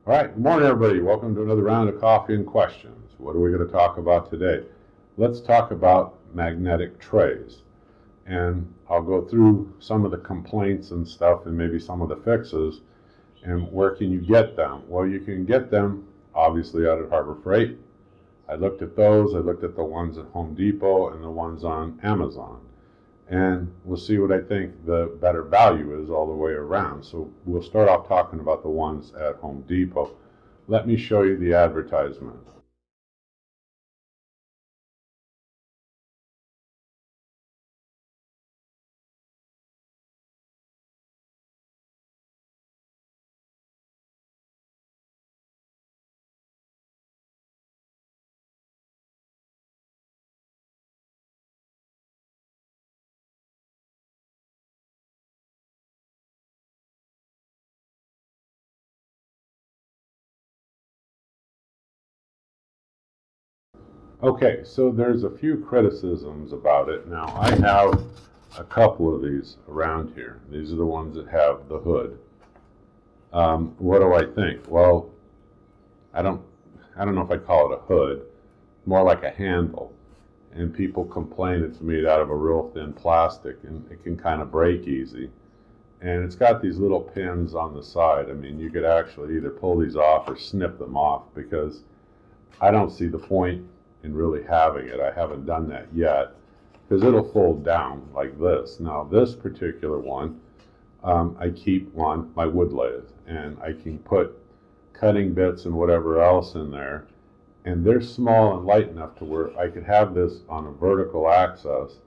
All right, good morning, everybody. Welcome to another round of coffee and questions. What are we going to talk about today? Let's talk about magnetic trays. And I'll go through some of the complaints and stuff and maybe some of the fixes. And where can you get them? Well, you can get them, obviously, out at Harbor Freight. I looked at those. I looked at the ones at Home Depot and the ones on Amazon. And we'll see what I think the better value is all the way around. So we'll start off talking about the ones at Home Depot. Let me show you the advertisement. Okay, so there's a few criticisms about it. Now, I have a couple of these around here. These are the ones that have the hood. What do I think? Well, I don't know if I call it a hood, more like a handle. And people complain it's made out of a real thin plastic and it can kind of break easy. And it's got these little pins on the side. I mean, you could actually either pull these off or snip them off, because I don't see the point in really having it. I haven't done that yet, because it'll fold down like this. Now, this particular one, I keep on my wood lathe, and I can put cutting bits and whatever else in there, and they're small and light enough to where I could have this on a vertical axis.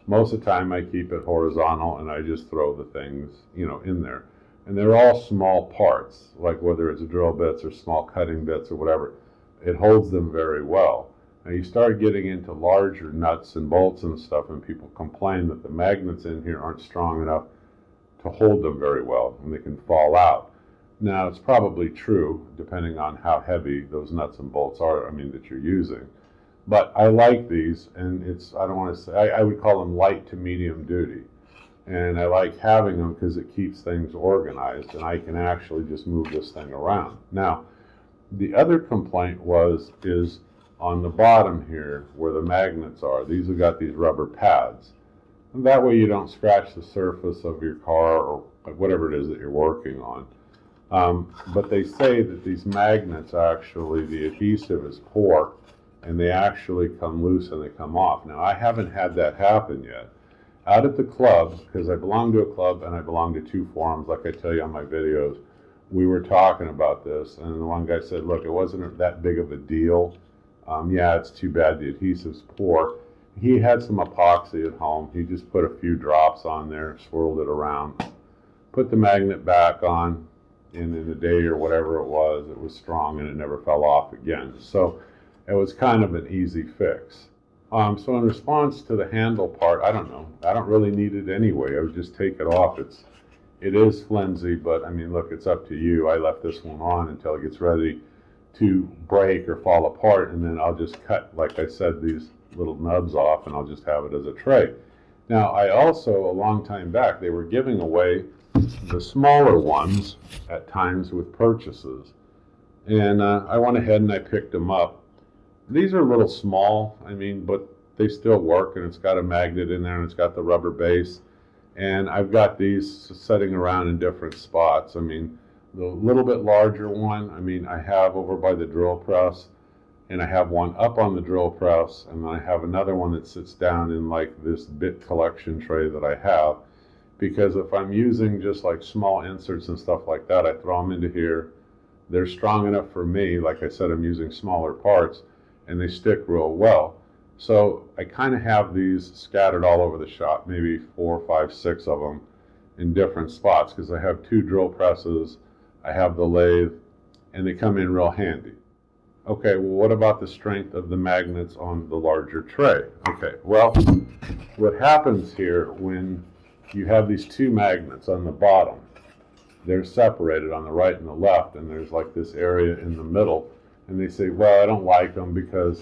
Most of the time I keep it horizontal and I just throw the things, in there. And they're all small parts, like whether it's drill bits or small cutting bits or whatever. It holds them very well. Now you start getting into larger nuts and bolts and stuff, and people complain that the magnets in here aren't strong enough to hold them very well, and they can fall out. Now, it's probably true, depending on how heavy those nuts and bolts are, that you're using. But I like these, and I don't want to say, I would call them light to medium duty. And I like having them because it keeps things organized, and I can actually just move this thing around. Now, the other complaint is on the bottom here where the magnets are. These have got these rubber pads. And that way you don't scratch the surface of your car or whatever it is that you're working on. But they say that these magnets, actually, the adhesive is poor, and they actually come loose and they come off. Now, I haven't had that happen yet. Out at the club, because I belong to a club and I belong to two forums, like I tell you on my videos, we were talking about this, and the one guy said, look, it wasn't that big of a deal. Yeah, it's too bad the adhesive's poor. He had some epoxy at home. He just put a few drops on there, swirled it around, put the magnet back on, and in a day or whatever it was strong and it never fell off again. So it was kind of an easy fix. So in response to the handle part, I don't know. I don't really need it anyway. I would just take it off. It is flimsy, but look, it's up to you. I left this one on until it gets ready to break or fall apart, and then I'll just cut, like I said, these little nubs off, and I'll just have it as a tray. Now, I also, a long time back, they were giving away the smaller ones at times with purchases. And I went ahead and I picked them up. These are a little small, but they still work, and it's got a magnet in there, and it's got the rubber base. And I've got these sitting around in different spots. The little bit larger one, I have over by the drill press, and I have one up on the drill press, and then I have another one that sits down in like this bit collection tray that I have. Because if I'm using just like small inserts and stuff like that, I throw them into here. They're strong enough for me. Like I said, I'm using smaller parts, and they stick real well. So I kind of have these scattered all over the shop, maybe 4, 5, 6 of them in different spots, because I have 2 drill presses, I have the lathe, and they come in real handy. Okay, well, what about the strength of the magnets on the larger tray? Okay, well, what happens here when you have these 2 magnets on the bottom, they're separated on the right and the left, and there's like this area in the middle, and they say, well, I don't like them because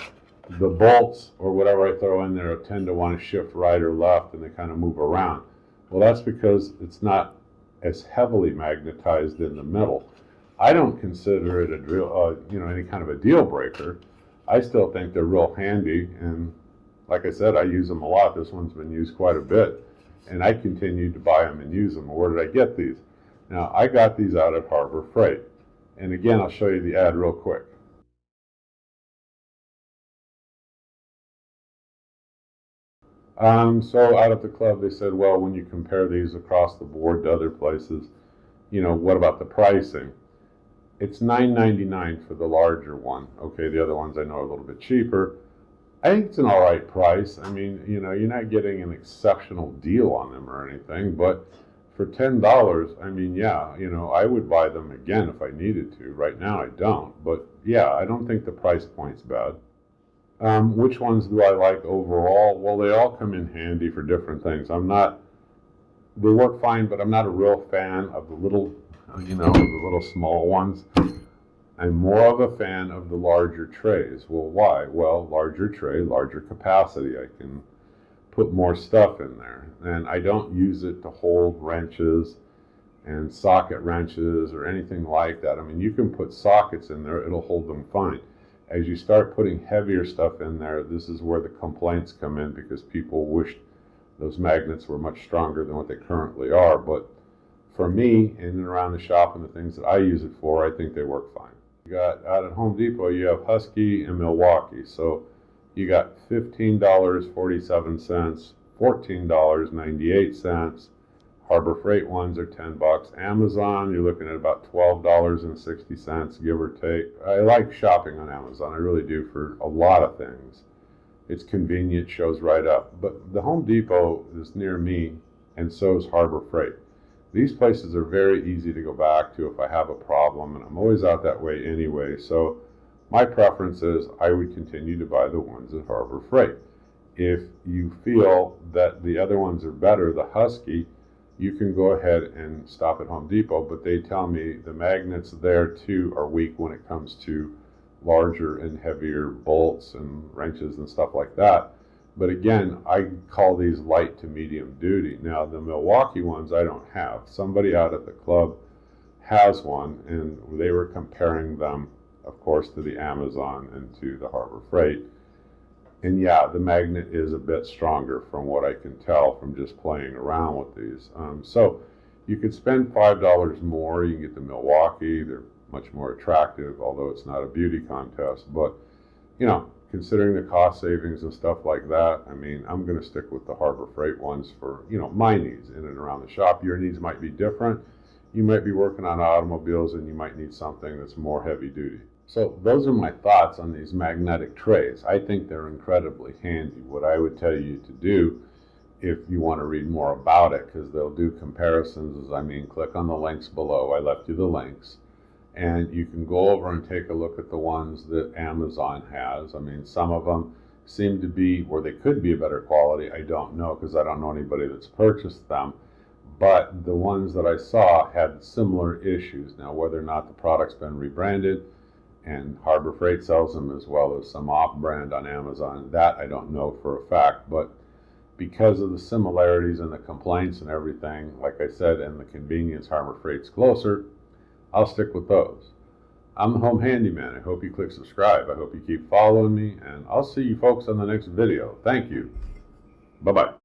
the bolts or whatever I throw in there tend to want to shift right or left, and they kind of move around. Well, that's because it's not as heavily magnetized in the middle. I don't consider it a any kind of a deal breaker. I still think they're real handy, and like I said, I use them a lot. This one's been used quite a bit, and I continue to buy them and use them. Where did I get these? Now, I got these out at Harbor Freight, and again, I'll show you the ad real quick. So out at the club, they said, well, when you compare these across the board to other places, what about the pricing? It's $9.99 for the larger one. Okay, the other ones I know are a little bit cheaper. I think it's an all right price. I mean, you're not getting an exceptional deal on them or anything, but for $10, I mean, yeah, I would buy them again if I needed to. Right now, I don't, but yeah, I don't think the price point's bad. Which ones do I like overall? Well, they all come in handy for different things. They work fine, but I'm not a real fan of the little small ones. I'm more of a fan of the larger trays. Well, why? Well, larger tray, larger capacity. I can put more stuff in there. And I don't use it to hold wrenches and socket wrenches or anything like that. I mean, you can put sockets in there, it'll hold them fine. As you start putting heavier stuff in there, this is where the complaints come in, because people wished those magnets were much stronger than what they currently are. But for me, in and around the shop and the things that I use it for, I think they work fine. You got out at Home Depot, you have Husky and Milwaukee. So you got $15.47, $14.98. Harbor Freight ones are $10. Amazon, you're looking at about $12.60, give or take. I like shopping on Amazon. I really do, for a lot of things. It's convenient, shows right up. But the Home Depot is near me, and so is Harbor Freight. These places are very easy to go back to if I have a problem, and I'm always out that way anyway. So my preference is I would continue to buy the ones at Harbor Freight. If you feel that the other ones are better, the Husky, you can go ahead and stop at Home Depot, but they tell me the magnets there too are weak when it comes to larger and heavier bolts and wrenches and stuff like that. But again, I call these light to medium duty. Now, the Milwaukee ones I don't have. Somebody out at the club has one, and they were comparing them, of course, to the Amazon and to the Harbor Freight. And yeah, the magnet is a bit stronger from what I can tell from just playing around with these. So you could spend $5 more. You can get the Milwaukee. They're much more attractive, although it's not a beauty contest. But, considering the cost savings and stuff like that, I mean, I'm going to stick with the Harbor Freight ones for, my needs in and around the shop. Your needs might be different. You might be working on automobiles and you might need something that's more heavy duty. So those are my thoughts on these magnetic trays. I think they're incredibly handy. What I would tell you to do, if you want to read more about it, because they'll do comparisons, is, click on the links below. I left you the links. And you can go over and take a look at the ones that Amazon has. I mean, some of them seem to be where they could be a better quality. I don't know, because I don't know anybody that's purchased them. But the ones that I saw had similar issues. Now, whether or not the product's been rebranded, and Harbor Freight sells them as well as some off-brand on Amazon, that I don't know for a fact. But because of the similarities and the complaints and everything, like I said, and the convenience, Harbor Freight's closer, I'll stick with those. I'm the Home Handyman. I hope you click subscribe. I hope you keep following me, and I'll see you folks on the next video. Thank you. Bye-bye.